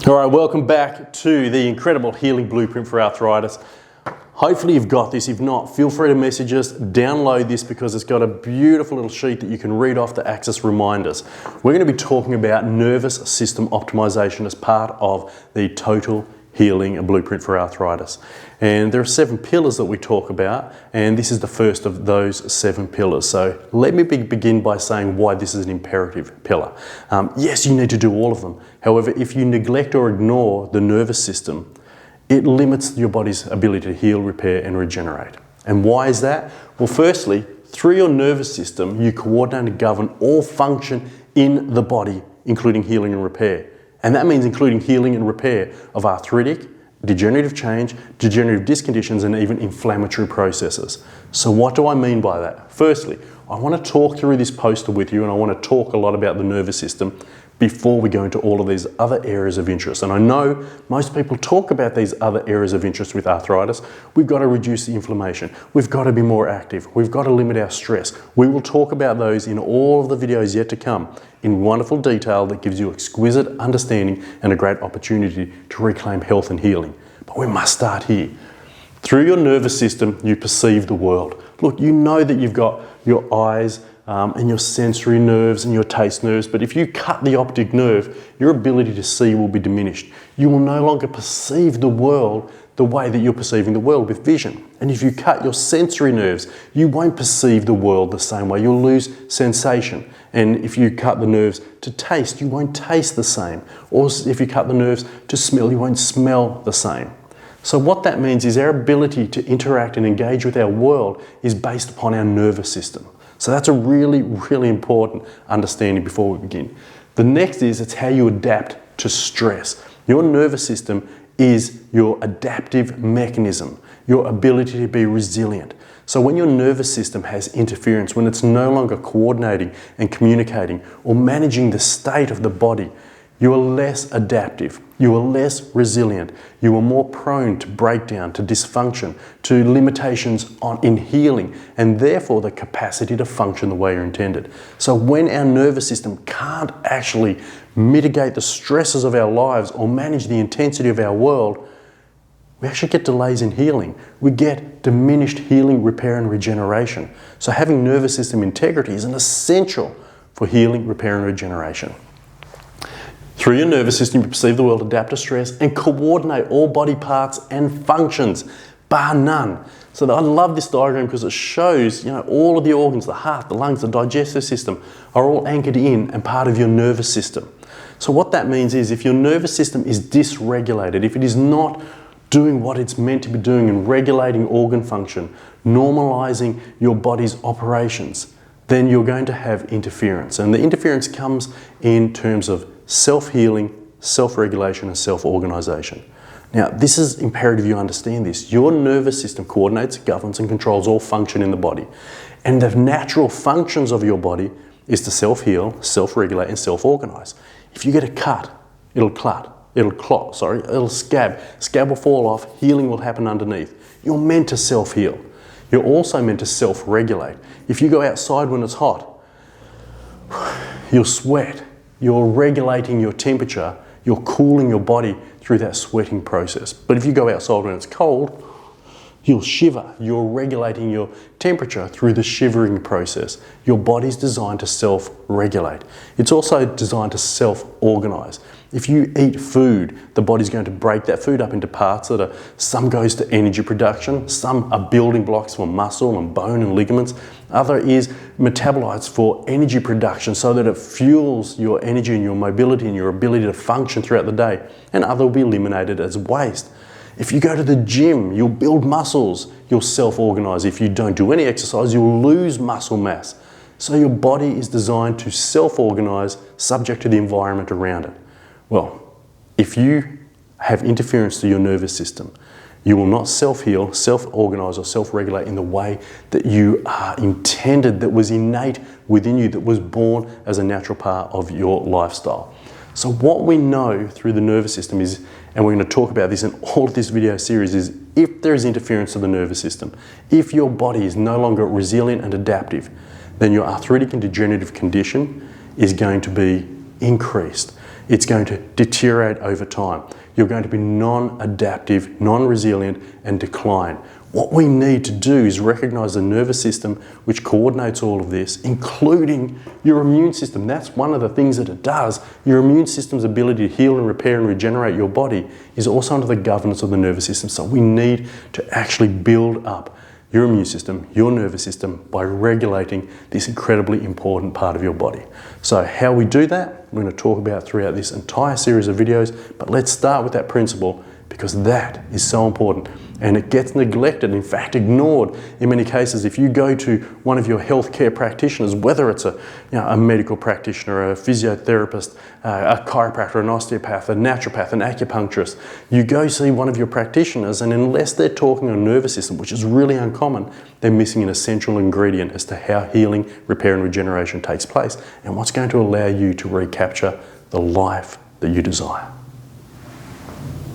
All right, welcome back to the incredible healing blueprint for arthritis. Hopefully you've got this. If not, feel free to message us, download this because it's got a beautiful little sheet that you can read off to access reminders. We're going to be talking about nervous system optimization as part of the total healing blueprint for arthritis. And there are 7 pillars that we talk about, and this is the first of those 7 pillars. So let me begin by saying why this is an imperative pillar. Yes, you need to do all of them. However, if you neglect or ignore the nervous system, it limits your body's ability to heal, repair, and regenerate. And why is that? Well, firstly, through your nervous system, you coordinate and govern all function in the body, including healing and repair. And that means including healing and repair of arthritic, degenerative change, degenerative disc conditions, and even inflammatory processes. So what do I mean by that? Firstly, I want to talk through this poster with you, and I want to talk a lot about the nervous system before we go into all of these other areas of interest. And I know most people talk about these other areas of interest with arthritis. We've got to reduce the inflammation. We've got to be more active. We've got to limit our stress. We will talk about those in all of the videos yet to come in wonderful detail that gives you exquisite understanding and a great opportunity to reclaim health and healing. But we must start here. Through your nervous system, you perceive the world. Look, you know that you've got your eyes, and your sensory nerves and your taste nerves, but if you cut the optic nerve, your ability to see will be diminished. You will no longer perceive the world the way that you're perceiving the world with vision. And if you cut your sensory nerves, you won't perceive the world the same way. You'll lose sensation. And if you cut the nerves to taste, you won't taste the same. Or if you cut the nerves to smell, you won't smell the same. So what that means is our ability to interact and engage with our world is based upon our nervous system. So that's a really, really important understanding before we begin. The next is it's how you adapt to stress. Your nervous system is your adaptive mechanism, your ability to be resilient. So when your nervous system has interference, when it's no longer coordinating and communicating or managing the state of the body, you are less adaptive, you are less resilient, you are more prone to breakdown, to dysfunction, to limitations in healing, and therefore the capacity to function the way you're intended. So when our nervous system can't actually mitigate the stresses of our lives or manage the intensity of our world, we actually get delays in healing. We get diminished healing, repair, and regeneration. So having nervous system integrity is an essential for healing, repair, and regeneration. Through your nervous system, you perceive the world, adapt to stress, and coordinate all body parts and functions, bar none. So I love this diagram because it shows, all of the organs, the heart, the lungs, the digestive system are all anchored in and part of your nervous system. So what that means is if your nervous system is dysregulated, if it is not doing what it's meant to be doing and regulating organ function, normalizing your body's operations, then you're going to have interference. And the interference comes in terms of self-healing, self-regulation, and self-organization. Now, this is imperative you understand this. Your nervous system coordinates, governs, and controls all function in the body. And the natural functions of your body is to self-heal, self-regulate, and self-organize. If you get a cut, it'll scab. Scab will fall off, healing will happen underneath. You're meant to self-heal. You're also meant to self-regulate. If you go outside when it's hot, you'll sweat. You're regulating your temperature, you're cooling your body through that sweating process. But if you go outside when it's cold, you'll shiver. You're regulating your temperature through the shivering process. Your body's designed to self-regulate. It's also designed to self-organize. If you eat food, the body's going to break that food up into parts that some goes to energy production, some are building blocks for muscle and bone and ligaments, other is metabolites for energy production so that it fuels your energy and your mobility and your ability to function throughout the day, and other will be eliminated as waste. If you go to the gym, you'll build muscles, you'll self-organize. If you don't do any exercise, you'll lose muscle mass. So your body is designed to self-organize subject to the environment around it. Well, if you have interference to your nervous system, you will not self-heal, self-organize, or self-regulate in the way that you are intended, that was innate within you, that was born as a natural part of your lifestyle. So what we know through the nervous system is, and we're going to talk about this in all of this video series, is if there is interference to the nervous system, if your body is no longer resilient and adaptive, then your arthritic and degenerative condition is going to be increased. it's going to deteriorate over time. You're going to be non-adaptive, non-resilient, and decline. What we need to do is recognize the nervous system which coordinates all of this, including your immune system. That's one of the things that it does. Your immune system's ability to heal and repair and regenerate your body is also under the governance of the nervous system. So we need to actually build up your immune system, your nervous system, by regulating this incredibly important part of your body. So how we do that, we're going to talk about throughout this entire series of videos, but let's start with that principle because that is so important. And it gets neglected, in fact ignored in many cases. If you go to one of your healthcare practitioners, whether it's a medical practitioner, a physiotherapist, a chiropractor, an osteopath, a naturopath, an acupuncturist, you go see one of your practitioners and unless they're talking on nervous system, which is really uncommon, they're missing an essential ingredient as to how healing, repair and regeneration takes place and what's going to allow you to recapture the life that you desire.